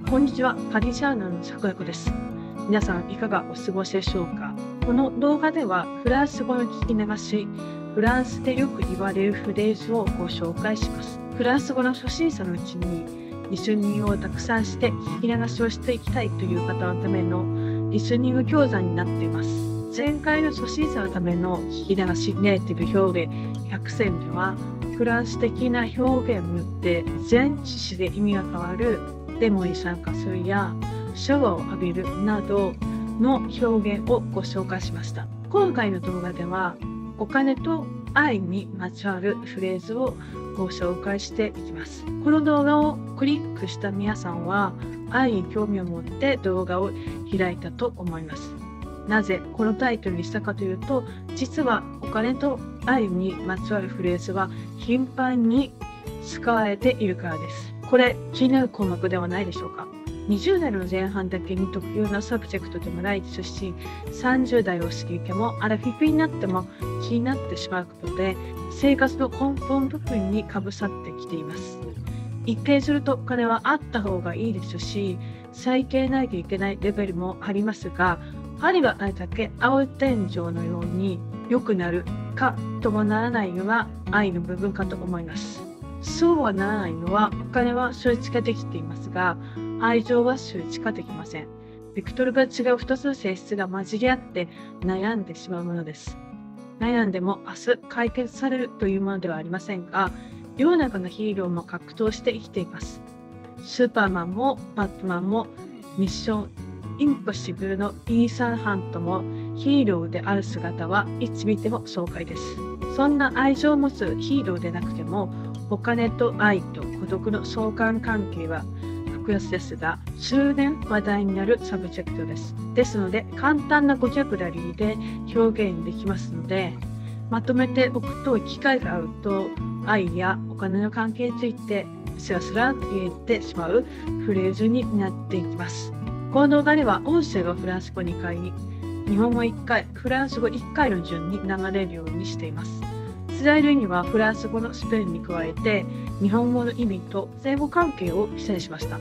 こんにちは、パリジャーナの桜子です。皆さんいかがお過ごしでしょうか。この動画ではフランス語の聞き流し、フランスでよく言われるフレーズをご紹介します。フランス語の初心者のうちにリスニングをたくさんして聞き流しをしていきたいという方のためのリスニング教材になっています。前回の初心者のための聞き流しネイティブ表現100選では、フランス的な表現によって前置詞で意味が変わるデモに参加するやシャワーを浴びるなどの表現をご紹介しました。今回の動画ではお金と愛にまつわるフレーズをご紹介していきます。この動画をクリックした皆さんは愛に興味を持って動画を開いたと思います。なぜこのタイトルにしたかというと、実はお金と愛にまつわるフレーズは頻繁に使われているからです。これ気になる項目ではないでしょうか。20代の前半だけに特有なサブジェクトでもないですし、30代を過ぎてもアラフィフになっても気になってしまうことで、生活の根本部分にかぶさってきています。一見するとお金はあった方がいいですし、最低ないといけないレベルもありますが、針があるだけ青天井のように良くなるかともならないのが愛の部分かと思います。そうはならないのは、お金は数値化できていますが、愛情は数値化できません。ベクトルが違う2つの性質が混じり合って悩んでしまうものです。悩んでも明日解決されるというものではありませんが、世の中のヒーローも格闘して生きています。スーパーマンもバットマンもミッションインポッシブルのイーサン・ハントもヒーローである姿はいつ見ても爽快です。そんな愛情を持つヒーローでなくても、お金と愛と孤独の相関関係は複雑ですが、数年話題になるサブジェクトです。ですので、簡単な語キャブラリーで表現できますので、まとめておくと機会があると、愛やお金の関係についてスラスラ言えてしまうフレーズになっていきます。この動画では音声がフランス語2回、日本語1回、フランス語1回の順に流れるようにしています。スライドにはフランス語のスペルに加えて日本語の意味と前後関係を記載しました。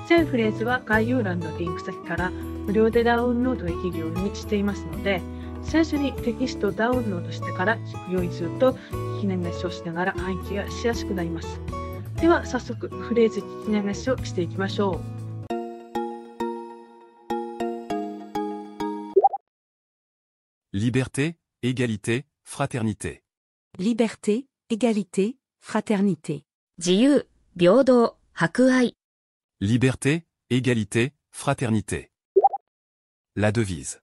全フレーズは概要欄のリンク先から無料でダウンロードできるようにしていますので、最初にテキストをダウンロードしてから聞くようにすると聞き流しをしながら暗記がしやすくなります。では早速フレーズ聞き流しをしていきましょう。Liberté, égalité, fraternité. Liberté, égalité, fraternité. 自由、平等、博愛。Liberté, égalité, fraternité. La devise.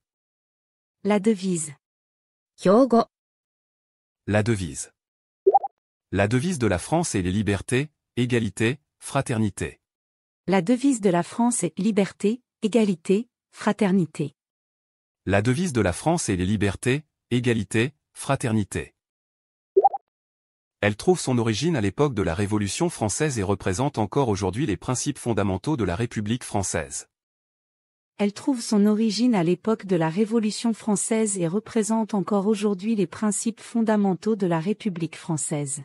La devise. 標語。La devise. La devise de la France est les libertés, égalité, fraternité. La devise de la France est liberté, égalité, fraternité. La devise de la France est les libertés, égalité, fraternité. Elle trouve son origine à l'époque de la Révolution française et représente encore aujourd'hui les principes fondamentaux de la République française. Elle trouve son origine à l'époque de la Révolution française et représente encore aujourd'hui les principes fondamentaux de la République française.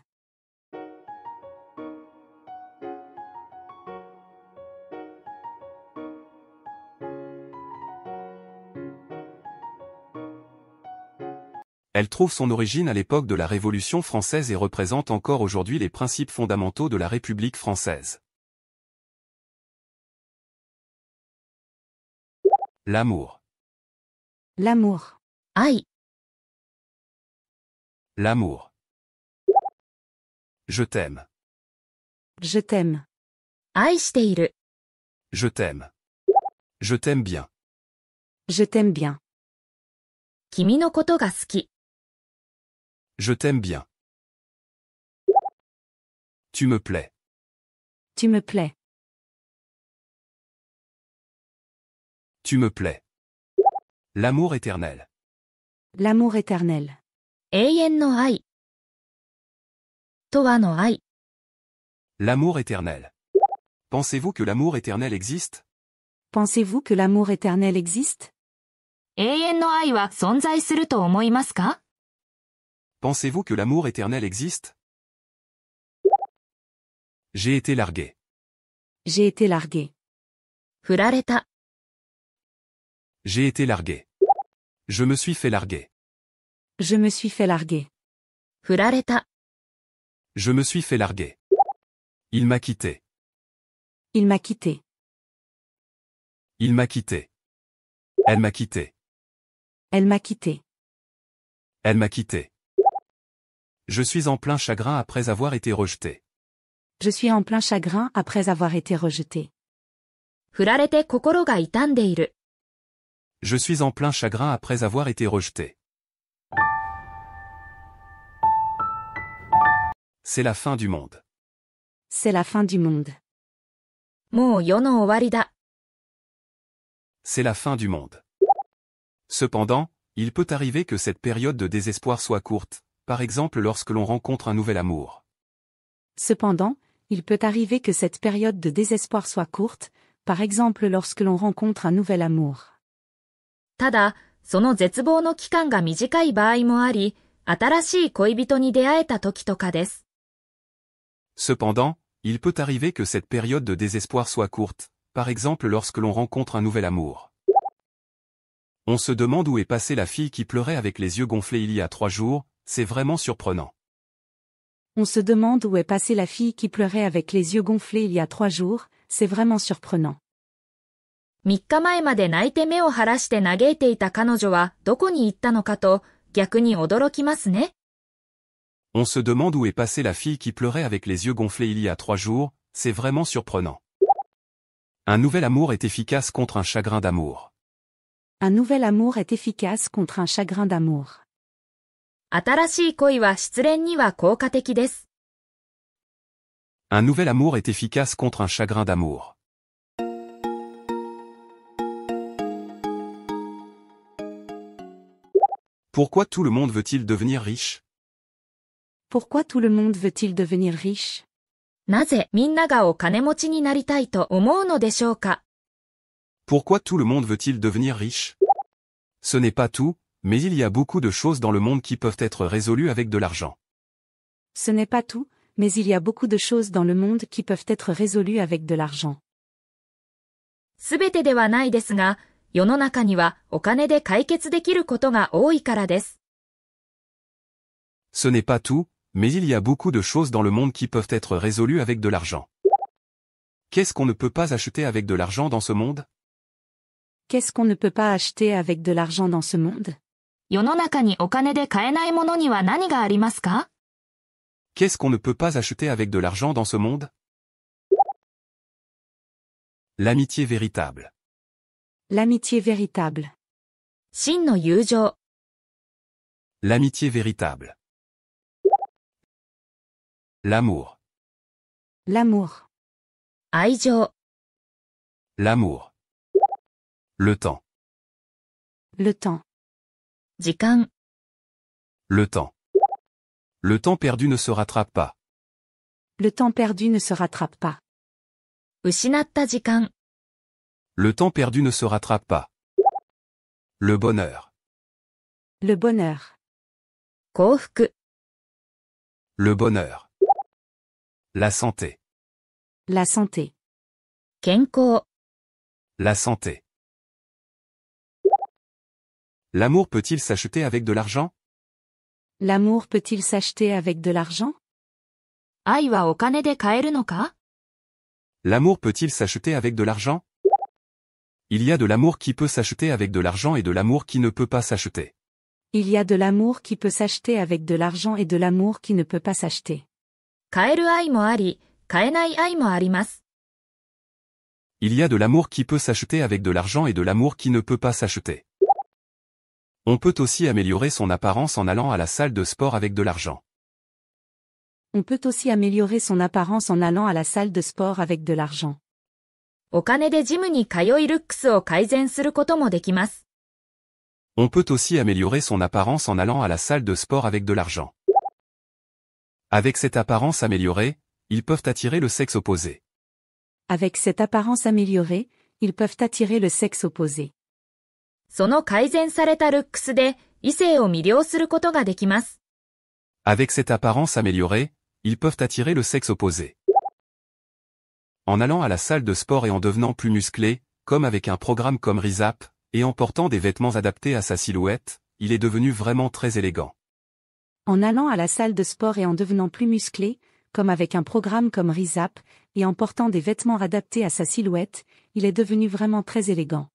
Elle trouve son origine à l'époque de la Révolution française et représente encore aujourd'hui les principes fondamentaux de la République française. L'amour. L'amour. 愛。L'amour. Je t'aime. Je t'aime. 愛している。Je t'aime. Je t'aime bien. Je t'aime bien. 君のことが好き。Je t'aime bien. Tu me plais. Tu me plais. Tu me plais. L'amour éternel. L'amour éternel. 永遠の愛。永遠の愛。L'amour éternel. Pensez-vous que l'amour éternel existe? Pensez-vous que l'amour éternel existe? 永遠の愛は存在すると思いますか？ Pensez-vous que l'amour éternel existe? J'ai été largué. J'ai été largué. 振られた、 J'ai été largué. Je me suis fait larguer. Je me suis fait larguer. 振られた、 Je me suis fait larguer. Il m'a quitté. Il m'a quitté. Il m'a quitté. Elle m'a quitté. Elle m'a quitté. Elle m'a quitté. Je suis en plein chagrin après avoir été rejeté. Je suis en plein chagrin après avoir été rejeté. 振られて心が痛んでいる。 Je suis en plein chagrin après avoir été rejeté. C'est la fin du monde. C'est la fin du monde. もう世の終わりだ。 C'est la fin du monde. Cependant, il peut arriver que cette période de désespoir soit courte, par exemple lorsque l'on rencontre un nouvel amour. Cependant, il peut arriver que cette période de désespoir soit courte, par exemple lorsque l'on rencontre un nouvel amour. ただ、その絶望の期間が短い場合もあり、新しい恋人に出会えた時とかです。 Cependant, il peut arriver que cette période de désespoir soit courte, par exemple lorsque l'on rencontre un nouvel amour. On se demande où est passée la fille qui pleurait avec les yeux gonflés il y a 3 jours, c'est vraiment surprenant. On se demande où est passée la fille qui pleurait avec les yeux gonflés il y a 3 jours, c'est vraiment surprenant. 3日前まで泣いて目を晴らして嘆いていた彼女はどこに行ったのかと、逆に驚きますね。 On se demande où est passée la fille qui pleurait avec les yeux gonflés il y a 3 jours, c'est vraiment surprenant. Un nouvel amour est efficace contre un chagrin d'amour. Un nouvel amour est efficace contre un chagrin d'amour. 新しい恋は失恋には効果的です。 Un nouvel amour est efficace contre un chagrin d'amour. Pourquoi tout le monde veut-il devenir riche? Pourquoi tout le monde veut-il devenir riche? なぜみんながお金持ちになりたいと思うのでしょうか。 Pourquoi tout le monde veut-il devenir riche? Ce n'est pas tout, mais il y a beaucoup de choses dans le monde qui peuvent être résolues avec de l'argent. Ce n'est pas tout, mais il y a beaucoup de choses dans le monde qui peuvent être résolues avec de l'argent. すべてではないですが、世の中にはお金で解決できることが多いからです。 Ce n'est pas tout, mais il y a beaucoup de choses dans le monde qui peuvent être résolues avec de l'argent. Qu'est-ce qu'on ne peut pas acheter avec de l'argent dans ce monde? Qu'est-ce qu'on ne peut pas acheter avec de l'argent dans ce monde? 世の中にお金で買えないものには何がありますか？ Qu'est-ce qu'on ne peut pas acheter avec de l'argent dans ce monde? L'amitié véritable. L'amitié véritable. 真の友情、 L'amitié véritable. L'amour. L'amour. 愛情、 L'amour. Le temps. Le temps. 時間、 Le temps. Le temps perdu ne se rattrape pas. Le temps perdu ne se rattrape pas. 失った時間、 Le temps perdu ne se rattrape pas. Le bonheur. Le bonheur. 幸福、 Le bonheur. La santé. La santé. 健康、 La santé. L'amour peut-il s'acheter avec de l'argent? L'amour peut-il s'acheter avec de l'argent? 愛はお金で買えるのか？ L'amour peut-il s'acheter avec de l'argent? Il y a de l'amour qui peut s'acheter avec de l'argent et de l'amour qui ne peut pas s'acheter. Il y a de l'amour qui peut s'acheter avec de l'argent et de l'amour qui ne peut pas s'acheter. 買える愛もあり、買えない愛もあります。 Il y a de l'amour qui peut s'acheter avec de l'argent et de l'amour qui ne peut pas s'acheter. On peut aussi améliorer son apparence en allant à la salle de sport avec de l'argent. On peut aussi améliorer son apparence en allant à la salle de sport avec de l'argent. お金でジムに通いルックスを改善することもできます。 On peut aussi améliorer son apparence en allant à la salle de sport avec de l'argent. Avec cette apparence améliorée, ils peuvent attirer le sexe opposé. Avec cette apparence améliorée, ils peuvent attirer le sexe opposé. その改善されたルックスで異性を魅了することができます。 Avec cette apparence améliorée, ils peuvent attirer le sexe opposé. En allant à la salle de sport et en devenant plus musclés, comme avec un programme comme RISAP, et en portant des vêtements adaptés à sa silhouette, il est devenu vraiment très élégant. En allant à la salle de sport et en devenant plus musclé, comme avec un programme comme RISAP, et en portant des vêtements adaptés à sa silhouette, il est devenu vraiment très élégant.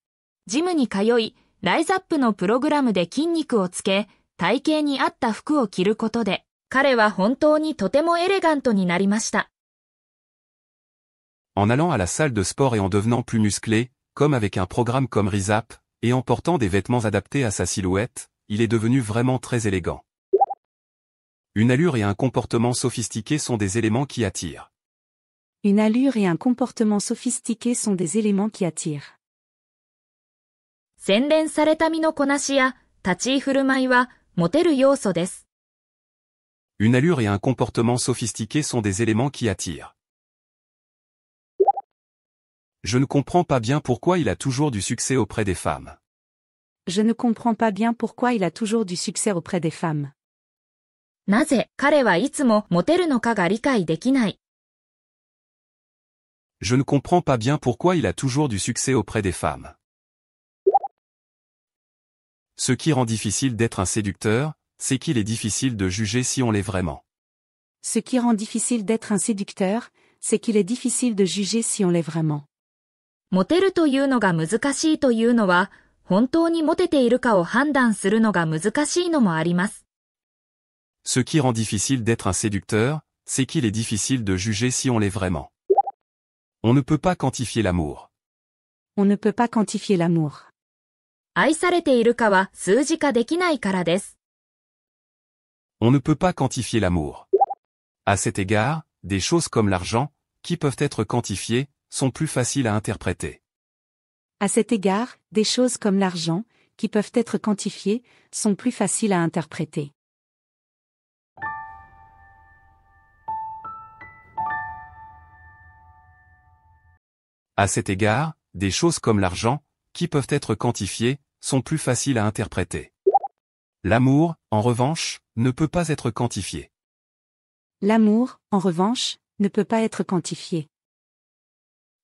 ジムに通い、ライザップのプログラムで筋肉をつけ、体型に合った服を着ることで、彼は本当にとてもエレガントになりました。En allant à la salle de sport et en devenant plus musclé, comme avec un programme comme RISAP, et en portant des vêtements adaptés à sa silhouette, il est devenu vraiment très élégant. Une allure et un comportement sophistiqués sont des éléments qui attirent. Une allure et un comportement sophistiqué sont des éléments qui attirent. 洗練された身のこなしや立ち居振る舞いはモテる要素です。Une allure et un comportement sophistiqués sont des éléments qui attirent. Je ne comprends pas bien pourquoi il a toujours du succès auprès des femmes. Je ne comprends pas bien pourquoi il a toujours du succès auprès des femmes. なぜ彼はいつもモテるのかが理解できない。Je ne comprends pas bien pourquoi il a toujours du succès auprès des femmes. Ce qui rend difficile d'être un séducteur, c'est qu'il est difficile de juger si on l'est vraiment. Ce qui rend difficile d'être un séducteur, c'est qu'il est difficile de juger si on l'est vraiment. モテるというのが難しいというのは、本当にモテているかを判断するのが難しいのもあります。Ce qui rend difficile d'être un séducteur, c'est qu'il est difficile de juger si on l'est vraiment. On ne peut pas quantifier l'amour. On ne peut pas quantifier l'amour. 愛されているかは数字化できないからです。On ne peut pas quantifier l'amour. À cet égard, des choses comme l'argent, qui peuvent être quantifiées, sont plus faciles à interpréter. À cet égard, des choses comme l'argent, qui peuvent être quantifiées, sont plus faciles à interpréter. À cet égard, des choses comme l'argent, qui peuvent être quantifiées, sont plus faciles à interpréter. L'amour, en revanche, ne peut pas être quantifié. L'amour, en revanche, ne peut pas être quantifié.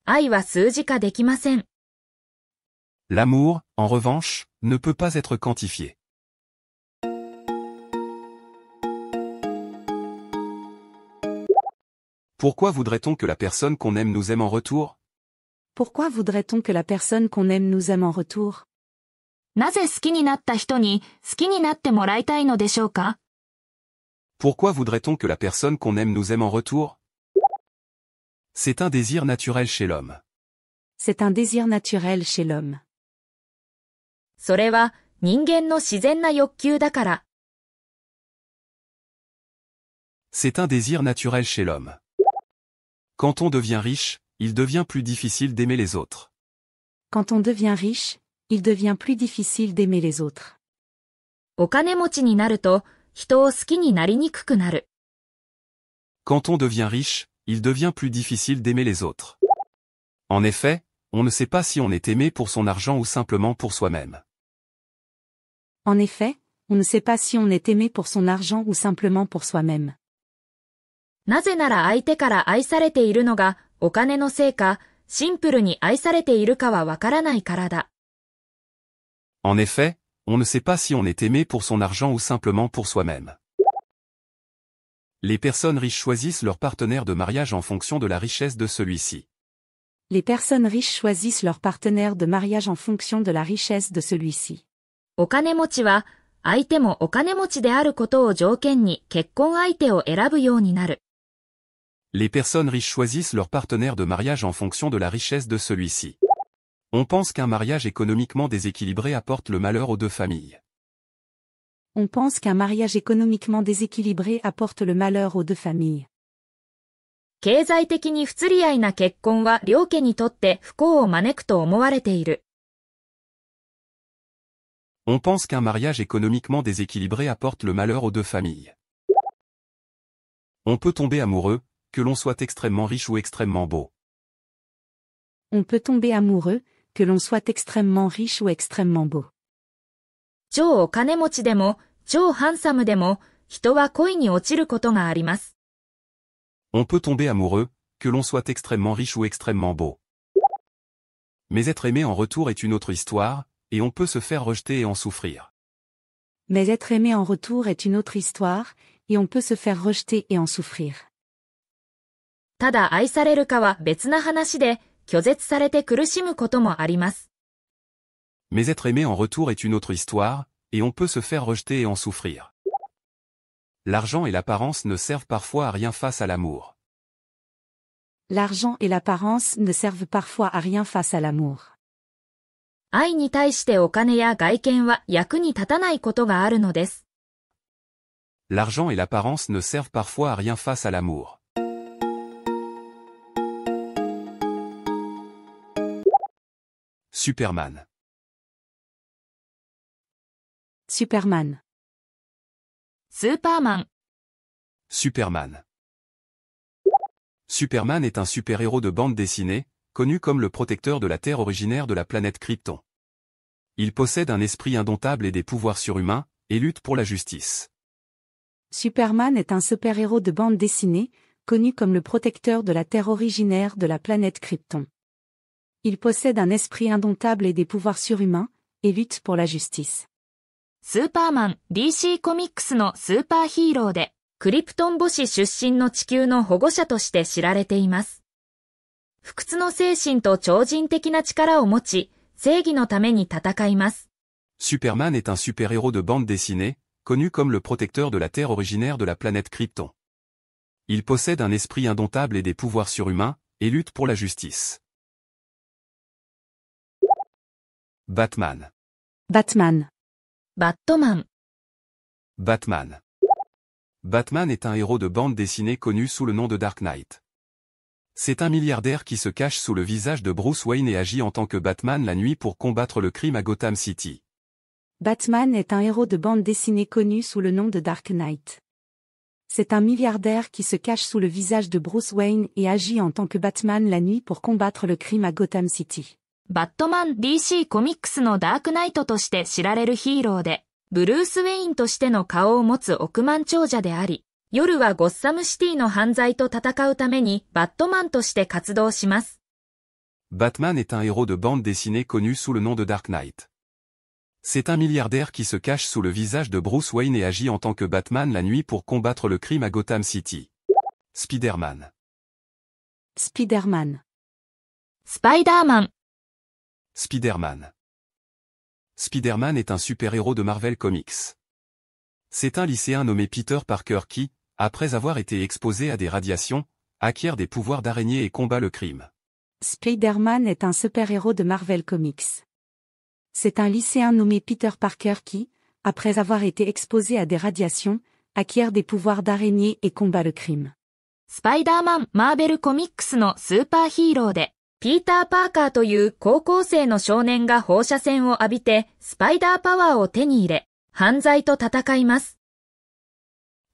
愛は数字化できません。L'amour, en revanche, ne peut pas être quantifié. Pourquoi voudrait-on que la personne qu'on aime nous aime en retour? Pourquoi voudrait-on que la personne qu'on aime nous aime en retour? なぜ好きになった人に好きになってもらいたいのでしょうか？ Pourquoi voudrait-on que la personne qu'on aime nous aime en retour? C'est un désir naturel chez l'homme. C'est un désir naturel chez l'homme. それは人間の自然な欲求だから。C'est un désir naturel chez l'homme. Quand on devient riche, il devient plus difficile d'aimer les autres. Quand on devient riche, il devient plus difficile d'aimer les autres. お金持ちになると人を好きになりにくくなる。Quand on devient riche, il devient plus difficile d'aimer les autres. En effet, on ne sait pas si on est aimé pour son argent ou simplement pour soi-même. En effet, on ne sait pas si on est aimé pour son argent ou simplement pour soi-même. なぜなら相手から愛されているのがお金のせいか、シンプルに愛されているかはわからないからだ。En effet, on ne sait pas si on est aimé pour son argent ou simplement pour soi-même. Les personnes riches choisissent leur partenaire de mariage en fonction de la richesse de celui-ci. Les personnes riches choisissent leur partenaire de mariage en fonction de la richesse de celui-ci. お金持ちは相手もお金持ちであることを条件に結婚相手を選ぶようになる。Les personnes riches choisissent leur partenaire de mariage en fonction de la richesse de celui-ci. On pense qu'un mariage économiquement déséquilibré apporte le malheur aux deux familles. On pense qu'un mariage économiquement déséquilibré apporte le malheur aux deux familles. 経済的に不釣り合いな結婚は両家にとって不幸を招くと思われている。On pense qu'un mariage économiquement déséquilibré apporte le malheur aux deux familles. On peut tomber amoureux, que l'on soit extrêmement riche ou extrêmement beau. On peut tomber amoureux, que l'on soit extrêmement riche ou extrêmement beau. 超お金持ちでも、超ハンサムでも、人は恋に落ちることがあります。On peut tomber amoureux, que l'on soit extrêmement riche ou extrêmement beau. Mais être aimé en retour est une autre histoire, et on peut se faire rejeter et en souffrir. Mais être aimé en retour est une autre histoire, et on peut se faire rejeter et en souffrir. ただ愛されるかは別な話で、拒絶されて苦しむこともあります。Mais être aimé en retour est une autre histoire, et on peut se faire rejeter et en souffrir. L'argent et l'apparence ne servent parfois à rien face à l'amour. L'argent et l'apparence ne servent parfois à rien face à l'amour. 愛に対してお金や外見は役に立たないことがあるのです。L'argent et l'apparence ne servent parfois à rien face à l'amour. Superman. Superman. スーパーマン。Superman. Superman est un super-héros de bande dessinée, connu comme le protecteur de la Terre originaire de la planète Krypton. Il possède un esprit indomptable et des pouvoirs surhumains, et lutte pour la justice. Superman est un super-héros de bande dessinée, connu comme le protecteur de la Terre originaire de la planète Krypton. Il possède un esprit indomptable et des pouvoirs surhumains, et lutte pour la justice. スーパーマン、DC コミックスのスーパーヒーローで、クリプトン母子出身の地球の保護者として知られています。不屈の精神と超人的な力を持ち、正義のために戦います。Superman est un super-héros de bande dessinée, connu comme le protecteur de la Terre originaire de la planète Krypton. Il possède un esprit indomptable et des pouvoirs surhumains, et lutte pour la justice. Batman. Batman. バットマン。Batman. Batman est un héros de bande dessinée connu sous le nom de Dark Knight. C'est un milliardaire qui se cache sous le visage de Bruce Wayne et agit en tant que Batman la nuit pour combattre le crime à Gotham City. Batman est un héros de bande dessinée connu sous le nom de Dark Knight. C'est un milliardaire qui se cache sous le visage de Bruce Wayne et agit en tant que Batman la nuit pour combattre le crime à Gotham City. バットマン DC コミックスのダークナイトとして知られるヒーローで、ブルース・ウェインとしての顔を持つ億万長者であり、夜はゴッサムシティの犯罪と戦うためにバットマンとして活動します。Batman est un héros de bande dessinée connu sous le nom de Dark Knight. C'est un milliardaire qui se cache sous le visage de Bruce Wayne et agit en tant que Batman la nuit pour combattre le crime à Gotham City. Spider-Man. Spider-Man. スパイダーマン。Spider-Man. Spider-Man est un super-héros de Marvel Comics. C'est un lycéen nommé Peter Parker qui, après avoir été exposé à des radiations, acquiert des pouvoirs d'araignée et combat le crime. Spider-Man est un super-héros de Marvel Comics. C'est un lycéen nommé Peter Parker qui, après avoir été exposé à des radiations, acquiert des pouvoirs d'araignée et combat le crime. スパイダーマン・マーベルコミックスのスーパーヒーローで、ピーター・パーカーという高校生の少年が放射線を浴びてスパイダーパワーを手に入れ、犯罪と戦います。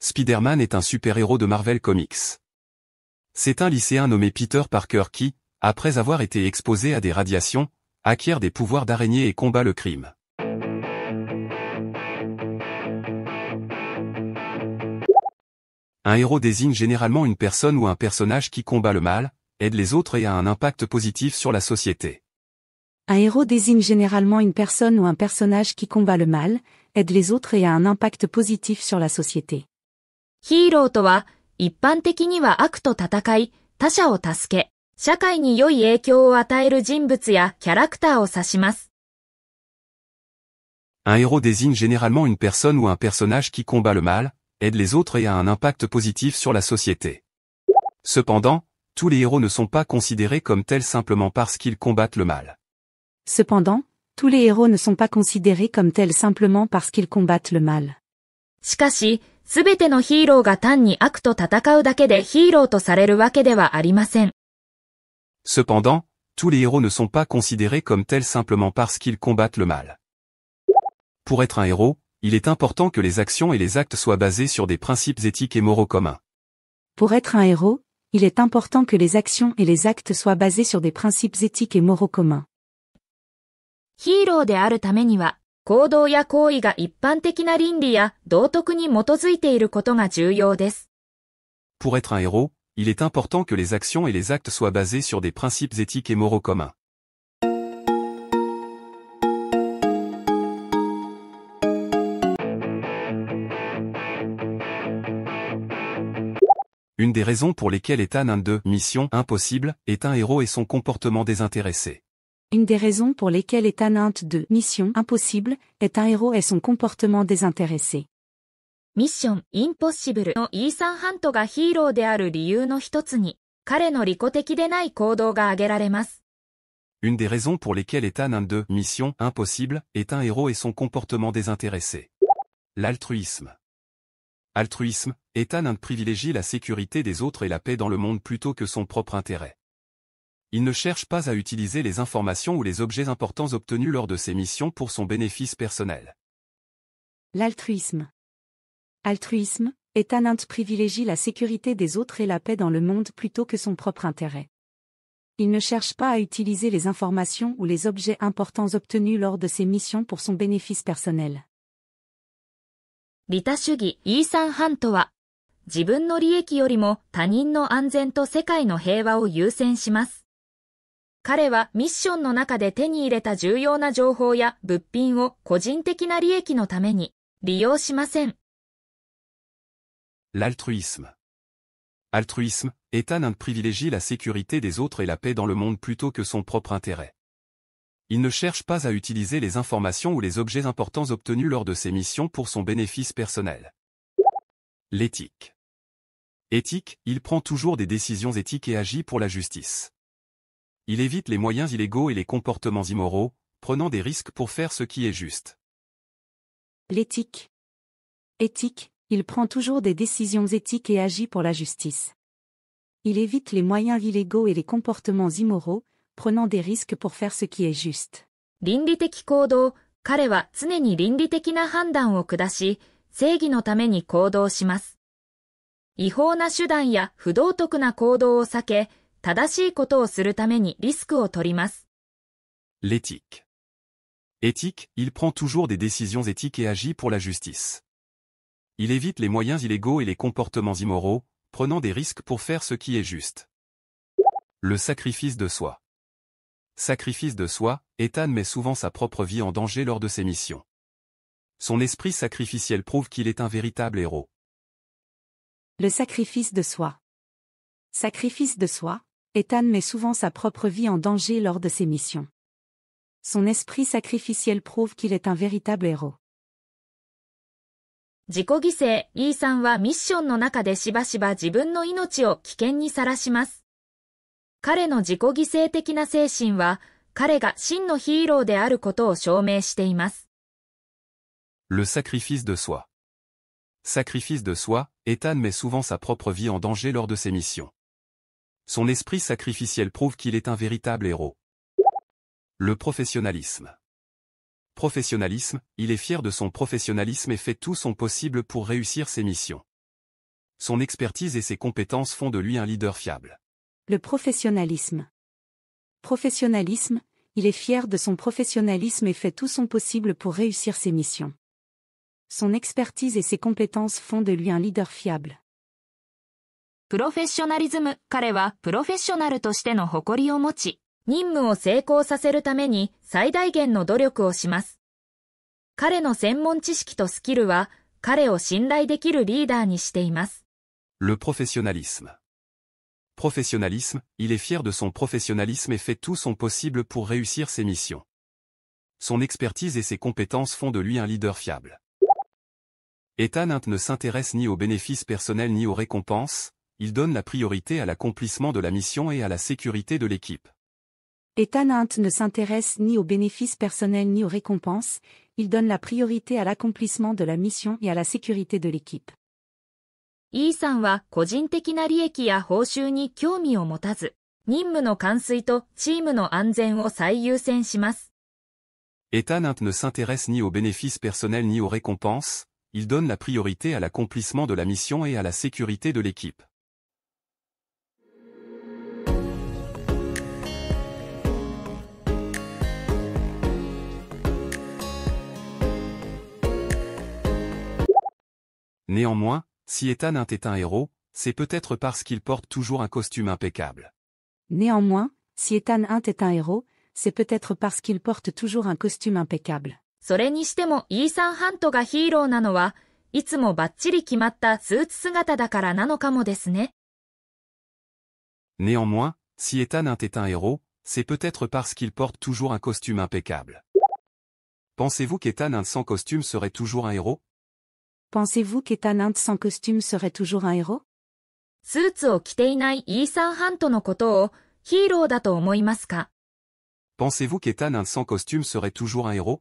Spider-Man est un super-héros de Marvel Comics. C'est un lycéen nommé Peter Parker qui, après avoir été exposé à des radiations, acquiert des pouvoirs d'araignée et combat le crime. Un héros désigne généralement une personne ou un personnage qui combat le mal, aide les autres et a un impact positif sur la société. Un héros désigne généralement une personne ou un personnage qui combat le mal, aide les autres et a un impact positif sur la société. ヒーローとは、一般的には悪と戦い、他者を助け、社会に良い影響を与える人物やキャラクターを指します。Un héros désigne généralement une personne ou un personnage qui combat le mal, aide les autres et a un impact positif sur la société. Cependant, tous les héros ne sont pas considérés comme tels simplement parce qu'ils combattent le mal. Cependant, tous les héros ne sont pas considérés comme tels simplement parce qu'ils combattent le mal. しかし、すべてのヒーローが単に悪と戦うだけでヒーローとされるわけではありません。Cependant, tous les héros ne sont pas considérés comme tels simplement parce qu'ils combattent le mal. Pour être un héros, il est important que les actions et les actes soient basés sur des principes éthiques et moraux communs. Pour être un héros, il est important que les actions et les actes soient basés sur des principes éthiques et moraux communs. ヒーローであるためには、行動や行為が一般的な倫理や道徳に基づいていることが重要です。Pour être un héros, il est important que les actions et les actes soient basés sur des principes éthiques et moraux communs. Une des raisons pour lesquelles Ethan Hunt de Mission Impossible est un héros est son comportement désintéressé. Une des raisons pour lesquelles Ethan Hunt de Mission Impossible est un héros est son comportement désintéressé. ミッションインポッシブルのイーサン・ハントがヒーローである理由の一つに、彼の利己的でない行動が挙げられます。Une des raisons pour lesquelles Ethan Hunt de Mission Impossible est un héros et son comportement désintéressé. L'altruisme. Altruisme, Ethan Hunt privilégie la sécurité des autres et la paix dans le monde plutôt que son propre intérêt. Il ne cherche pas à utiliser les informations ou les objets importants obtenus lors de ses missions pour son bénéfice personnel. L'altruisme. Altruisme, Ethan Hunt privilégie la sécurité des autres et la paix dans le monde plutôt que son propre intérêt. Il ne cherche pas à utiliser les informations ou les objets importants obtenus lors de ses missions pour son bénéfice personnel. 利他主義イーサン・ハントは、自分の利益よりも他人の安全と世界の平和を優先します。彼はミッションの中で手に入れた重要な情報や物品を個人的な利益のために利用しません。L'altruisme. Altruisme, Ethan Hunt privilégie la sécurité des autres et la paix dans le monde plutôt que son propre intérêt. Il ne cherche pas à utiliser les informations ou les objets importants obtenus lors de ses missions pour son bénéfice personnel. L'éthique. Éthique, il prend toujours des décisions éthiques et agit pour la justice. Il évite les moyens illégaux et les comportements immoraux, prenant des risques pour faire ce qui est juste. L'éthique. Éthique, il prend toujours des décisions éthiques et agit pour la justice. Il évite les moyens illégaux et les comportements immoraux, prenant des risques pour faire ce qui est juste. 倫理的行動、彼は常に倫理的な判断を下し、正義のために行動します。違法な手段や不道徳な行動を避け、正しいことをするためにリスクを取ります。L'éthique. Éthique, il prend toujours des décisions éthiques et agit pour la justice. Il évite les moyens illégaux et les comportements immoraux, prenant des risques pour faire ce qui est juste. Le sacrifice de soi. Sacrifice de soi, Ethan met souvent sa propre vie en danger lors de ses missions. Son esprit sacrificiel prouve qu'il est un véritable héros. Le sacrifice de soi. Sacrifice de soi, Ethan met souvent sa propre vie en danger lors de ses missions. Son esprit sacrificiel prouve qu'il est un véritable héros. 自己犠牲、イーサンはミッションの中でしばしば自分の命を危険にさらします。彼の自己犠牲的な精神は、彼が真のヒーローであることを証明しています。Le sacrifice de soi. Sacrifice de soi, Ethan met souvent sa propre vie en danger lors de ses missions. Son esprit sacrificiel prouve qu'il est un véritable héros. Le professionnalisme. Professionnalisme, il est fier de son professionnalisme et fait tout son possible pour réussir ses missions. Son expertise et ses compétences font de lui un leader fiable. Le professionnalisme. Professionnalisme, il est fier de son professionnalisme et fait tout son possible pour réussir ses missions. Son expertise et ses compétences font de lui un leader fiable. プロフェッショナリズム、彼はプロフェッショナルとしての誇りを持ち、任務を成功させるために最大限の努力をします。彼の専門知識とスキルは、彼を信頼できるリーダーにしています。Le professionnalisme. Professionnalisme, il est fier de son professionnalisme et fait tout son possible pour réussir ses missions. Son expertise et ses compétences font de lui un leader fiable. Ethan Hunt ne s'intéresse ni aux bénéfices personnels ni aux récompenses, il donne la priorité à l'accomplissement de la mission et à la sécurité de l'équipe. Ethan Hunt ne s'intéresse ni aux bénéfices personnels ni aux récompenses, il donne la priorité à l'accomplissement de la mission et à la sécurité de l'équipe. イーサンは個人的な利益や報酬に興味を持たず、任務の完遂とチームの安全を最優先します。Ethan Hunt ne s'intéresse ni aux bénéfices personnels ni aux récompenses, il donne la priorité à l'accomplissement de la mission et à la sécurité de l'équipe. Néanmoins, si Ethan Hunt est un héros, c'est peut-être parce qu'il porte toujours un costume impeccable. Néanmoins, si Ethan Hunt est un héros, c'est peut-être parce qu'il porte toujours un costume impeccable. それにしてもイーサン・ハントがヒーローなのは、いつもバッチリ決まったスーツ姿だからなのかもですね。Néanmoins, si Ethan Hunt est un héros, c'est peut-être parce qu'il porte toujours un costume impeccable. Pensez-vous qu'Ethan Hunt sans costume serait toujours un héros? Pensez-vous qu'Ethan Hunt sans costume serait toujours un héros? スーツを着ていないイーサン・ハントのことをヒーローだと思いますか？ Pensez-vous qu'Ethan Hunt sans costume serait toujours un héros?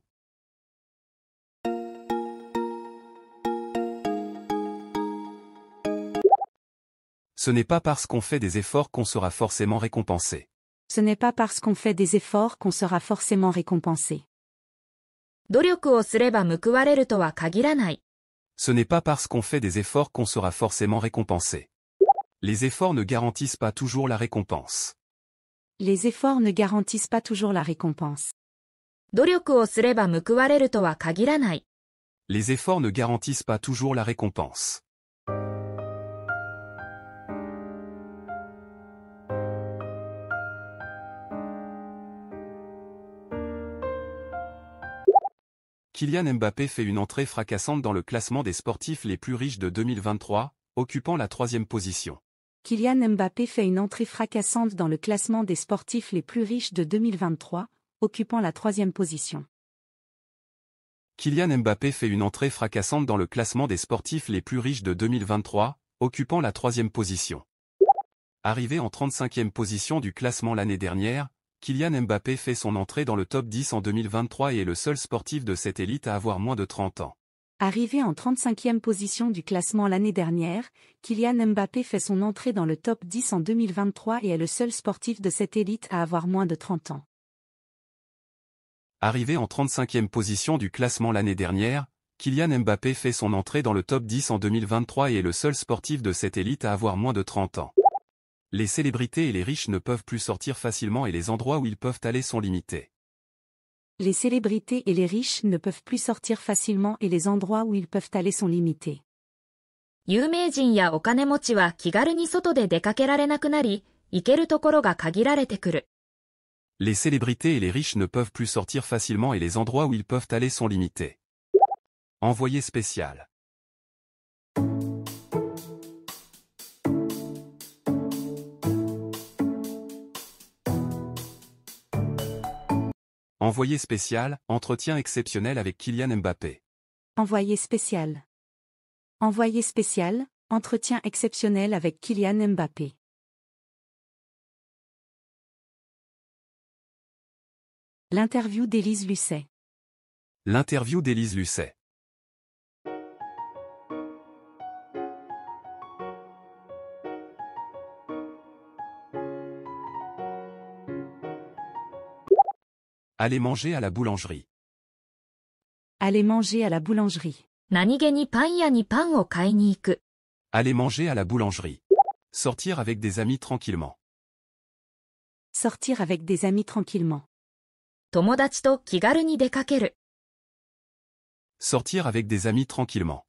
Ce n'est pas parce qu'on fait des efforts qu'on sera forcément récompensé. Ce n'est pas parce qu'on fait des efforts qu'on sera forcément récompensé. 努力をすれば報われるとは限らない。Ce n'est pas parce qu'on fait des efforts qu'on sera forcément récompensé. Les efforts ne garantissent pas toujours la récompense. Les efforts ne garantissent pas toujours la récompense. 努力をすれば報われるとは限らない。Les efforts ne garantissent pas toujours la récompense. Kylian Mbappé fait une entrée fracassante dans le classement des sportifs les plus riches de 2023, occupant la 3e position. Kylian Mbappé fait une entrée fracassante dans le classement des sportifs les plus riches de 2023, occupant la 3e position. Kylian Mbappé fait une entrée fracassante dans le classement des sportifs les plus riches de 2023, occupant la 3e position. Arrivé en 35e position du classement l'année dernière, Kylian Mbappé fait son entrée dans le top 10 en 2023 et est le seul sportif de cette élite à avoir moins de 30 ans. Arrivé en 35e position du classement l'année dernière, Kylian Mbappé fait son entrée dans le top 10 en 2023 et est le seul sportif de cette élite à avoir moins de 30 ans. Arrivé en 35e position du classement l'année dernière, Kylian Mbappé fait son entrée dans le top 10 en 2023 et est le seul sportif de cette élite à avoir moins de 30 ans. Les célébrités et les riches ne peuvent plus sortir facilement et les endroits où ils peuvent aller sont limités. Les célébrités et les riches ne peuvent plus sortir facilement et les endroits où ils peuvent aller sont limités. 有名人やお金持ちは気軽に外で出かけられなくなり、行けるところが限られてくる。Les célébrités et les riches ne peuvent plus sortir facilement et les endroits où ils peuvent aller sont limités. Envoyé spécial. Envoyé spécial, entretien exceptionnel avec Kylian Mbappé. Envoyé spécial. Envoyé spécial, entretien exceptionnel avec Kylian Mbappé. L'interview d'Élise Lucet. L'interview d'Élise Lucet. Allez manger à la boulangerie. Aller manger à la boulangerie. 何気にパン屋にパンを買いに行く。Aller manger à la boulangerie. Sortir avec des amis tranquillement. Sortir avec des amis tranquillement. 友達と気軽に出かける。Sortir avec des amis tranquillement.